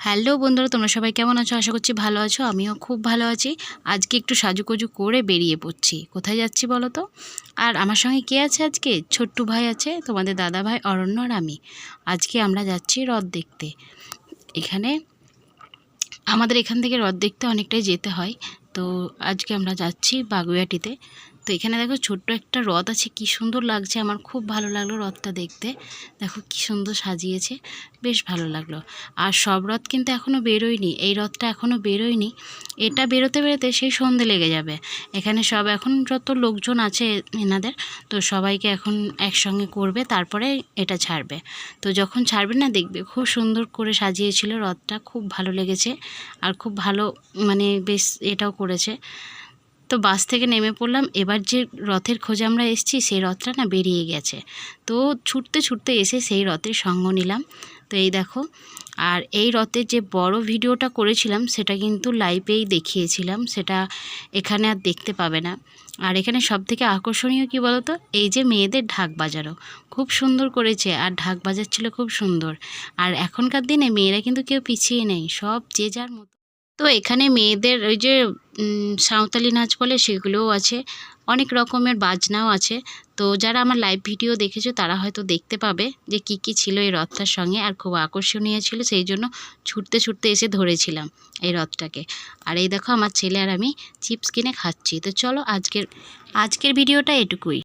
Hello বন্ধুরা, তোমরা সবাই কেমন আছো? আশা করছি ভালো আছো। আমিও খুব ভালো আছি। আজকে একটু সাজুগুজু করে বেরিয়ে পড়ছি। কোথায় যাচ্ছি বলো তো? আর আমার সঙ্গে কে আছে আজকে? ছোট্টু ভাই আছে, তোমাদের দাদা ভাই অরণ্য আর আমি। আজকে আমরা যাচ্ছি রথ দেখতে। এখানে আমাদের এখান থেকে রথ দেখতে অনেকটাই যেতে হয়। তো আজকে আমরা যাচ্ছি বাগুইআটিতে। তো এখানে দেখো ছোট্ট একটা রথ আছে, কি সুন্দর লাগছে। আমার খুব ভালো লাগলো রথটা দেখতে। দেখো কি সুন্দর সাজিয়েছে, বেশ ভালো লাগলো। আর সব রথ কিন্তু এখনও বেরোয়নি, এই রথটা এখনও বেরোয়নি। এটা বেরোতে বেরোতে সেই সন্ধে লেগে যাবে। এখানে সব এখন যত লোকজন আছে এনাদের, তো সবাইকে এখন একসঙ্গে করবে, তারপরে এটা ছাড়বে। তো যখন ছাড়বে না, দেখবে খুব সুন্দর করে সাজিয়েছিল রথটা, খুব ভালো লেগেছে। আর খুব ভালো মানে বেশ এটাও করেছে। তো বাস থেকে নেমে পড়লাম। এবার যে রথের খোঁজে আমরা এসেছি, সেই রথটা না বেরিয়ে গেছে। তো ছুটতে ছুটতে এসে সেই রথের সঙ্গ নিলাম। তো এই দেখো, আর এই রথের যে বড় ভিডিওটা করেছিলাম সেটা কিন্তু লাইভেই দেখিয়েছিলাম, সেটা এখানে আর দেখতে পাবে না। আর এখানে সবথেকে আকর্ষণীয় কী বলো তো, এই যে মেয়েদের ঢাক বাজানো খুব সুন্দর করেছে, আর ঢাক বাজাচ্ছিল খুব সুন্দর। আর এখনকার দিনে মেয়েরা কিন্তু কেউ পিছিয়ে নেই, সব যে যার মতো। তো এখানে মেয়েদের ওই যে সাঁওতালি নাচ বলে সেগুলোও আছে, অনেক রকমের বাজনাও আছে। তো যারা আমার লাইভ ভিডিও দেখেছো তারা হয়তো দেখতে পাবে যে কি কি ছিল এই রথটার সঙ্গে। আর খুব আকর্ষণীয় ছিল, সেই জন্য ছুটতে ছুটতে এসে ধরেছিলাম এই রথটাকে। আর এই দেখো আমার ছেলে আর আমি চিপস কিনে খাচ্ছি। তো চলো আজকের ভিডিওটা এটুকুই।